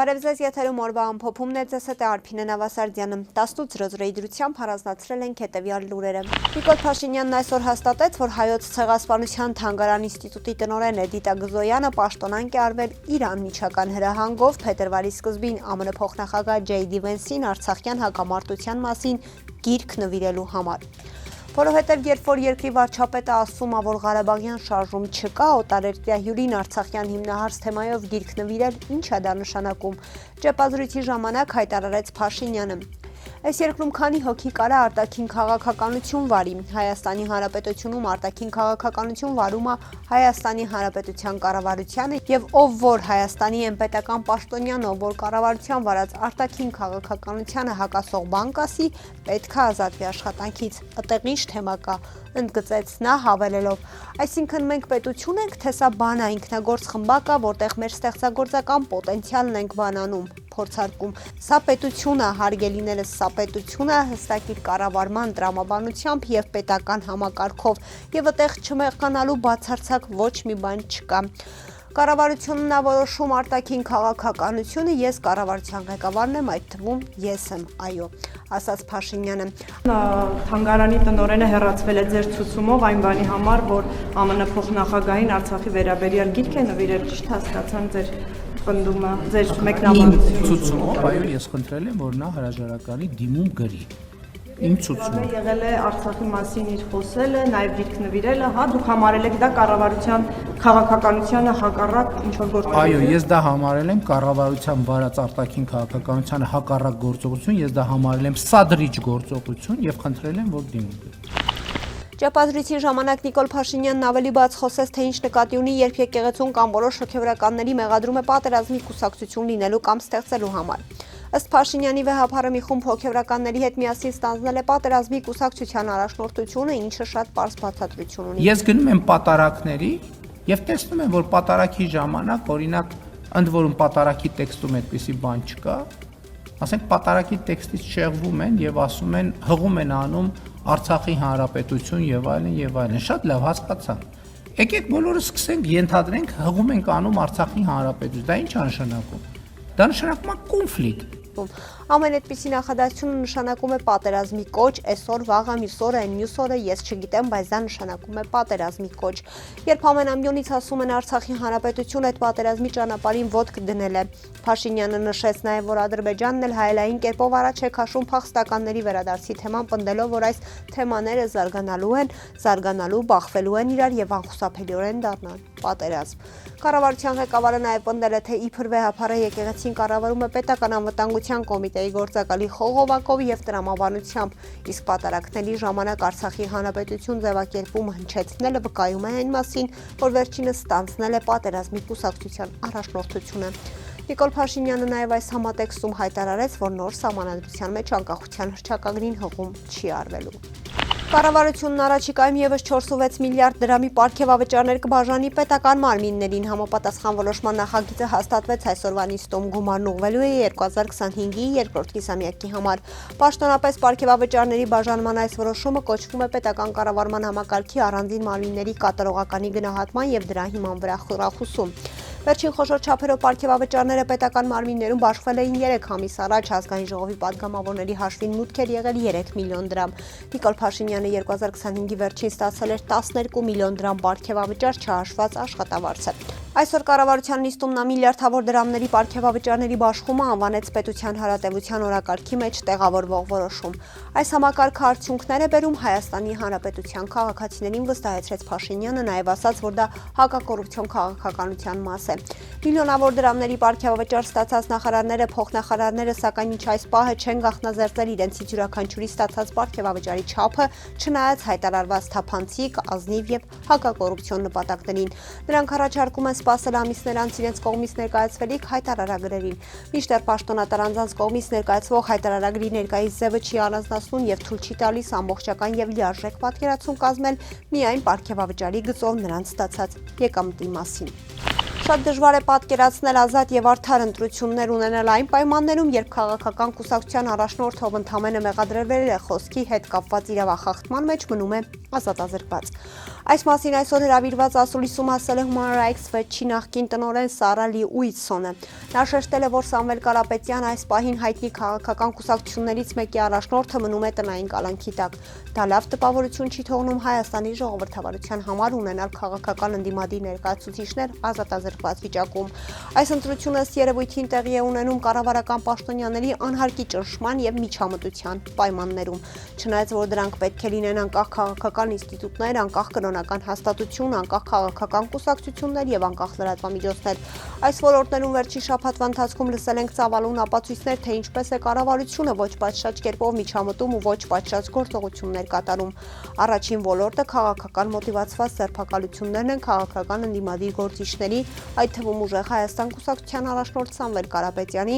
Բարև ձեզ, եթերում օրվա ամփոփումն է, ձեզ հետ է Արփինե Նավասարդյանը։ 18:00 դրությամբ առանձնացրել ենք հետևյալ լուրերը։ Նիկոլ Փաշինյանն այսօր հաստատեց, որ Հայոց ցեղասպանության թանգարան ինստիտուտի տնօրեն Էդիթ Ագզոյանը պաշտոնանկ է արվել իր անմիջական հրահանգով փետրվարի սկզբին ԱՄՆ փոխնախագահ J.D. Vance-ին արցախյան հակամարտության մասին գիրք նվիրելու համար։ Որովհետև երբ որ երկրի վարչապետը ասում է, որ Ղարաբաղյան շարժում չկա, օտարերկրյա հյուրին Արցախյան հիմնահարց թեմայով գիրք նվիրել, ինչ է դա նշանակում, ճեպազրույցի ժամանակ հայտարարեց Փաշինյանը։ Այս երկրում քանի հոգի կարա արտաքին քաղաքականություն վարի։ Հայաստանի Հանրապետությունում արտաքին քաղաքականություն վարում է Հայաստանի Հանրապետության կառավարությանը եւ ով որ Հայաստանի պետական պաշտոնյան, ով որ կառավարության վարած արտաքին քաղաքականությանը հակասող բան կասի, պետք է ազատվի աշխատանքից։ Ըտեղիշ թեմա կա, ընդգծեց նա հավելելով. Այսինքն մենք պետություն ենք, թե սա բան է, ինքնագործ խմբակ է, որտեղ մեր ստեղծագործական պոտենցիալն ենք բանանում, փորձարկում։ Սա պետություն է, հարգելիներս, սա պետություն է հստակ իր կառավարման տրամաբանությամբ եւ պետական համակարգով, եւ այդտեղ չմեղկանալու բացարձակ ոչ մի բան չկա։ Կառավարությունն է որոշում արտաքին քաղաքականությունը, ես կառավարության ղեկավարն եմ, այդ թվում ես եմ, այո, ասաց Փաշինյանը։ Թանգարանի տնօրենը հեռացվել է ձեր ցուցումով այն բանի համար, որ ԱՄՆ փոխնախագահային Արցախի վերաբերյալ գիրք է նվիրել, ճիշտ հասկացան ձեր պնդումը, ձեր մեկնաբանությունը։ Ցուցումով, այո, ես խնդրել եմ, որ նա հրաժարականի դիմում գրի։ Իմ ցուցումը եղել է Արցախի մասին իր խոսելը, նաև գիրք նվիրելը, հա, դուք համարել եք դա կառավարության քաղաքականությանը հակառակ ինչ-որ գործողություն։ Այո, ես դա համարել եմ կառավարության վարած արտաքին քաղաքականությանը հակառակ գործողություն, ես դա համարել եմ սադրիչ գործողություն եւ խնդրել եմ, որ դիմում գրի։ Ճեպազրույցի ժամանակ Նիկոլ Փաշինյանն ավելի բաց խոսեց, թե ինչ նկատի ունի, երբ եկեղեցուն կամ որոշ հոգևորականների մեղադրում է պատերազմի կուսակցություն լինելու կամ ստեղծելու համար։ Ըստ Փաշինյանի վեհափարը մի խումբ հոգևորականների հետ միասին ստանձնել է պատերազմի կուսակցության առաջնորդությունը, ինչը շատ պարզ բացատրություն ունի։ Ես գնում եմ պատարակների եւ տեսնում եմ, որ պատարակի ժամանակ, օրինակ, ընդ որում պատարակի տեքստում այդպիսի բան չկա, ասենք պատարակի տեքստից շեղվում են եւ ասում են, հղում են անում Արցախի հանրապետություն եւ այլն, շատ լավ հասկացա։ Եկեք բոլորս սկսենք ենթադրենք, հղում ենք անում Արցախի հանրապետություն, դա ինչ է նշանակում։ Դա նշանակում է կոնֆլիկտ։ Ամեն այդպիսի նախադասությունը նշանակում է պատերազմի կոչ, այսօր, վաղը, մյուս օրը, մյուս օրը, ես չգիտեմ, բայց դա նշանակում է պատերազմի կոչ։ Երբ ամենամյոնից ասում են Արցախի հանրապետություն այդ պատերազմի ճանապարհին ոտք դնել է, Փաշինյանը նշեց նաև, որ Ադրբեջանն էլ հայելային կերպով առաջ է քաշում փախստականների վերադարձի թեման, պնդելով, որ այս թեմաները զարգանալու, բախվելու են իրար եւ անխուսափելիորեն դառնան պատերազմ։ Կառավարության ղեկավարը նաև պնդել է, թե իբր վեհափարը եկեղեցին կառավարում է պետական անվտանգության կոմիտեի գործակալի խողովակով եւ տրամաբանությամբ, իսկ պատարակների ժամանակ Արցախի հանրապետություն ձևակերպումը հնչեցնելը վկայում է այն մասին, որ վերջինս ստանձնել է պատերազմի կուսակցության առաջնորդությունը։ Նիկոլ Փաշինյանը նաև այս համատեքստում հայտարարեց, որ նոր սահմանադրության մեջ անկախության հռչակագրին հղում չի արվելու։ Կառավարությունն առաջիկայում եւս 4.6 միլիարդ դրամի պարգևավճարներ կբաժանի պետական մարմիններին, համապատասխան որոշման նախագիծը հաստատվեց այսօրվա նիստում, գումարն ուղղվելու է 2025-ի երկրորդ կիսամյակի համար։ Պաշտոնապես պարգևավճարների բաժանման այս որոշումը կոչվում է պետական կառավարման համակարգի առանձին մարմինների կատարողականի գնահատման եւ դրա հիման վրա խրախուսում։ Վերջին խոշոր չափերով պարգևավճարները պետական մարմիններում բաշխվել էին 3 ամիս առաջ, ազգային ժողովի падգամավորների հաշվին մուտք էր եղել 3 միլիոն դրամ։ Նիկոլ Փաշինյանը 2025-ի վերջին ստացել էր 12 միլիոն դրամ պարգևավճար չհաշված աշխատավարձը։ Այսօր կառավարության նիստում նա միլիարդավոր դրամների պարգևավճարների բաշխումը անվանեց պետության հարատևության օրակարգի մեջ տեղավորվող որոշում։ Այս համակարգը արդյունքներ է բերում Հայաստանի Հանրապետության քաղաքացիներին, վստահեցրեց Փաշինյանը, նաև ասաց, որ դա հակակոռուպցիոն քաղաքականության մաս է։ Միլիոնավոր դրամների պարգևավճար ստացած նախարարները, փոխնախարարները, սակայն մինչ այս պահը չեն գաղտնազերծել իրենցից յուրաքանչյուրի ստացած պարգևավճարի չափը, չնայած հայտարարված թափանցիկ, ազնիվ եւ հակակոռուպցիոն նպատակներին։ Նրանք առաջարկում են սպասել ամիսներ անց իրենց կողմից ներկայացվելիք հայտարարագրերին։ Մինչդեռ պաշտոնատար անձանց կողմից ներկայացվող հայտարարագրի ներկայիս ձևը չի առանձնացնում եւ թույլ չի տալիս ամբողջական եւ լիարժեք պատկերացում կազմել միայն պարգևավճարի գծով նրանց ստացած եկամտի մասին։ Շատ դժվար է պատկերացնել ազատ եւ արդար ընտրություններ ունենալ այն պայմաններում, երբ քաղաքական կուսակցության առաջնորդով ընդամենը մեղադրվել է խոսքի հետ կապված իրավախախտման մեջ մնում է ազատազրկված։ Այս մասին այսօր հրավիրված ասուլիսում ասել է Human Rights Watch-ի նախկին տնօրեն Սարա Լի Ուիթսոնը։ Նա շեշտել է, որ Սամվել Կարապետյանը այս պահին հայտնի քաղաքական կուսակցություններից մեկի առաջնորդը մնում է տնային կալանքի տակ։ Դա լավ տպավորություն չի թողնում Հայաստանի ժողովրդավարության համար ունենալ քաղաքական ընդդիմադիր ներկայացուցիչներ ազատազրկված վիճակում։ Այս ընտրությունը ըստ երևույթին տեղի է ունենում կառավարական պաշտոնյաների անհարկի ճնշման եւ միջամտության պայմաններում։ Չնայած որ դրանք պետք է լինեն անկախ քաղաքական ինստիտուտներ, անկախ կրոնական հաստատություն, անկախ քաղաքական կուսակցություններ եւ անկախ լրատվամիջոցներ։ Այս ոլորտներում վերջին շաբաթվա ընթացքում լսել ենք ծավալուն ապացույցներ, թե ինչպես է կառավարությունը ոչ պատշաճ կերպով միջամտում ու ոչ պատշաճ գործողություններ կատարում։ Առաջին ոլորտը քաղաքական մոտիվացված սերբակալություններն են քաղաքական ընդդիմադիր գործիչների, այդ թվում ուժեղ Հայաստան կուսակցության առաջնորդ Սամվել Կարապետյանի,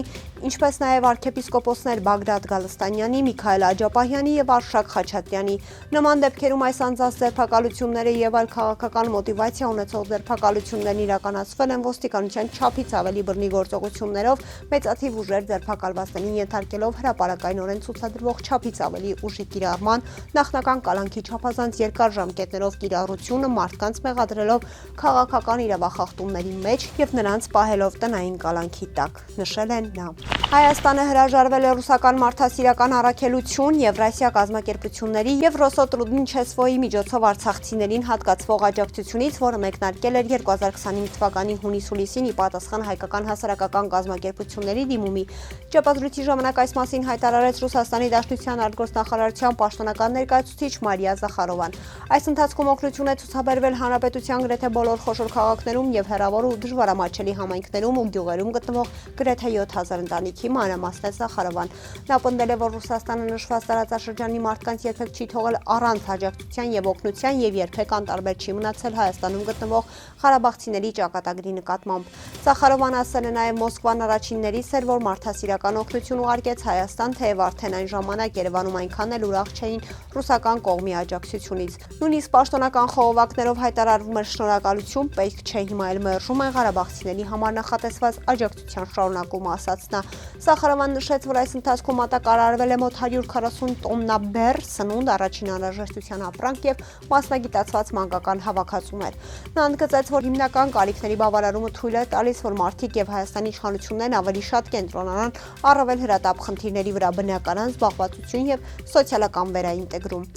ինչպես նաև arczepiskoposներ Բագրատ Գալստանյանի, Միքայել Աջապահյանի եւ Արշակ Խաչատրյանի։ Նման դեպքերում այս անձանց ձերբակալությունները եւ այլ քաղաքական մոտիվացիա ունեցող ձերբակալություններն իրականացվել են ոստիկանության չափից ավելի բռնի գործողություններով, մեծաթիվ ուժեր ձերբակալվածներին ենթարկելով հրապարակայնորեն ցուցադրվող չափից ավելի ուժի կիրառման, նախնական կալանքի չափազանց երկար ժամկետներով կիրառությունը մարդկանց մեղադրելով քաղաքական իրավախախտումների մեջ եւ նրանց պահելով տնային կալանքի տակ, նշել են նա։ Հայաստանը հրաժարվել է ռուսական մարդասիրական առաքելություն Եվրասիա կազմակերպությունների եւ Ռոսոտրուդնիչեսվոյի միջոցով արցախցիներին հատկացվող աջակցությունից, որը մեկնարկել էր 2025 թվականի հունիս-հուլիսին ի պատասխան հայկական հասարակական կազմակերպությունների դիմումի։ Ճեպազրույցի ժամանակ այս մասին հայտարարեց Ռուսաստանի Դաշնության արտգործնախարարության պաշտոնական ներկայացուցիչ Մարիա Զախարովան։ Այս ընթացքում օգնություն է ցուցաբերվել հանրապետության գրեթե բոլոր խոշոր քաղաքներում եւ հեռավոր ու դժվարամատչելի համայնքներում ու գյուղերում գտնվող գրեթե 7000 ընտանիքի, մանրամասնեց Զախարովան։ Նա պնդել է, որ Ռուսաստանը նշված տարածաշրջանի մարդկանց երբեք չի թողել առանց աջակցության եւ օգնության եւ երբեք անտարբեր չի մնացել Հայաստանում գտնվող ղարաբաղցիների ճակատագրի նկատմամբ։ Զախարովան ասել է նաեւ Մոսկվան առաջիններից էր, որ մարդասիրական օգնություն ուղարկեց Հայաստան, թեև արդեն այն ժամանակ Երևանում այնքան էլ ուրախ չէին ռուսական կողմի աջակցությունից։ Նույնիսկ պաշտոնական խողովակներով հայտարարվում էր շնորհակալություն, պետք չէ հիմա էլ մերժում են ղարաբաղցիների համար նախատեսված աջակցության շարունակումը, ասաց նա։ Զախարովան նշեց, որ այս ընթացքում մատակարարվել է մոտ 140 տոննա բեռ, սնունդ, առաջին անհրաժեշտության ապրանք եւ մասնագիտացված մանկական հավաքածուներ։ Նա ընդգծեց, որ հիմնական կարիքների բավարարումը թույլ է տալիս, որ մարդիկ եւ Հայաստանի իշխանություններն ավելի շատ կենտրոնանան առավել հրատապ խնդիրների վրա, բնականon զբաղվածություն եւ սոցիալական վերաինտեգրում։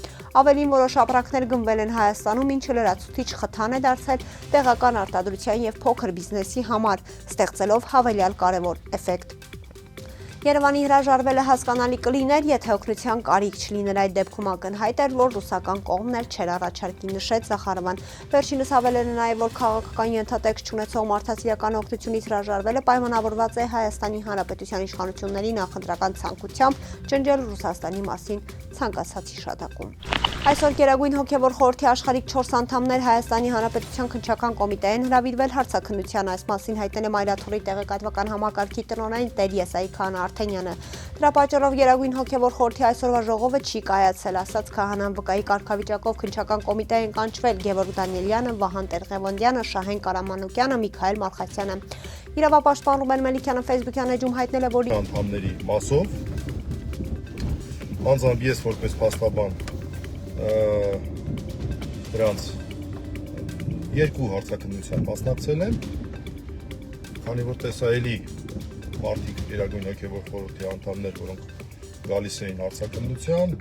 Ավելին, որոշ ապրանքներ գնվել են Հայաստանում, ինչը լրացուցիչ խթան է դարձել տեղական արտադրության եւ փոքր բիզնեսի համար, ստեղծելով հավելյալ կարևոր էֆեկտ։ Երևանի հրաժարվել է հասկանալի կլիներ, եթե օգնության կարիք չլիներ, այդ դեպքում ակնհայտ էր, որ ռուսական կողմն էլ չէր առաջարկի, նշեց Զախարովան։ Վերջինս հավելել է նաև, որ քաղաքական ենթատեքստ չունեցող մարդասիրական օգնությունից հրաժարվելը պայմանավորված է Հայաստանի Հանրապետության իշխանությունների նախընտրական ցանկությամբ ջնջել Ռուսաստանի մասին ցանկացած հիշատակում։ Այսօր Գերագույն հոգևոր խորհրդի աշխարհիկ 4 անդամներ Հայաստանի Հանրապետության քննչական կոմիտեին հրավիրվել հարցաքննության, այս մասին հայտնել է Մայրաթորի տեղեկատվական համակարգի տնօրեն Տեր Եսայի Քահանա Արթենյանը։ Դրա պատճառով Գերագույն հոգևոր խորհրդի այսօրվա ժողովը չի կայացել, ասաց Քահանան, վկայի կարգավիճակով քննչական կոմիտեին կանչվել Գևորգ Դանիելյանը, Վահան Տեր-Ղևոնդյանը, Շահեն Կարամանուկյանը, Միքայել Մալխասյանը։ Իրավապաշտպան Ռուբեն Մելիքյանը Facebook-յան էջում հայտնել է, որ անդամների մասով անձամբ ես որպես փաստաբան դրանց երկու հարցաքննության մասնակցել եմ, քանի որ տեսայելի մարդիկ Գերագույն հոգևոր խորհրդի անդամներ, որոնք գալիս էին հարցաքննության։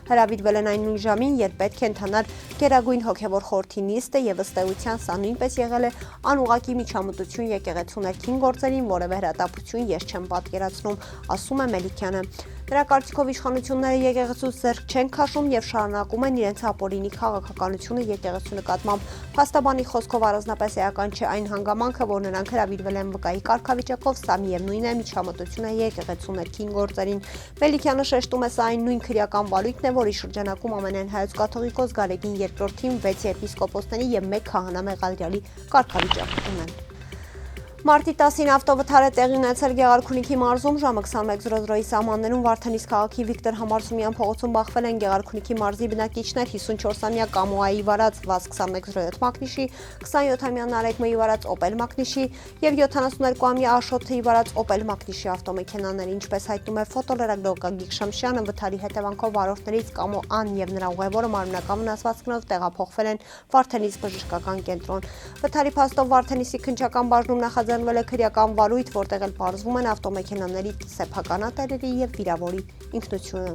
Հրավիրվել են այն նույն ժամին, երբ պետք է ընթանար Գերագույն հոգևոր խորհրդի նիստը եւ ըստ էության սա նույնպես եղել է անուղղակի միջամտություն եկեղեցու ներքին գործերին, որևէ հրատապություն ես չեմ պատկերացնում, ասում է Մելիքյանը։ Նրա կարծիքով իշխանությունները եկեղեցուց ձեռք չեն քաշում եւ շարունակում են իրենց ապօրինի քաղաքականությունը եկեղեցու նկատմամբ։ Փաստաբանի խոսքով առանձնապես էական չէ այն հանգամանքը, որ նրանք հրավիրվել են վկայի կարգավիճակով, սա միևնույն է միջամտությունը եկեղեցու ներքին գործերին։ Մելիքյանը շեշտում է, սա այն նույն քրեական վալույթն է, որի շրջանակում ամենայն հայոց կաթողիկոս Գարեգին II-ին 6 եպիսկոպոսների եւ 1 քահանա մեղադրյալի կարգավիճակ ունեն։ Մարտի 10-ին ավտովթար է տեղի ունեցել Գեղարքունիքի մարզում ժամը 21:00-ի սահմաններում Վարդենիս քաղաքի Վիկտոր Համարսումյան փողոցում բախվել են Գեղարքունիքի մարզի բնակիչներ 54-ամյա Կամոայի վարած ՎԱԶ 2107 մակնիշի, 27-ամյա Նարեկմայի վարած Օպել մակնիշի եւ 72-ամյա Աշոթի վարած Օպել մակնիշի ավտոմեքենաները, ինչպես հայտնում է ֆոտոլրագրող Գագիկ Շամշյանը, վթարի հետևանքով վարորդներից Կամո Ան եւ նրա ուղևորը մարմնական վնասվածքներով տեղափոխվել են Վարդենիս բժշկական կենտրոն։ Վթարի փաստով Վարդենիսի քննչական բաժնում նախաձեռնվել է քրեական վարույթ, որտեղ էլ պարզվում են ավտոմեքենաների սեփականատերերի եւ վիրավորի ինքնությունը։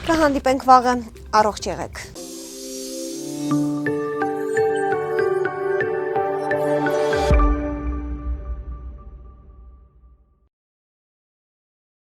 Կհանդիպենք վաղը, առողջ եղեք։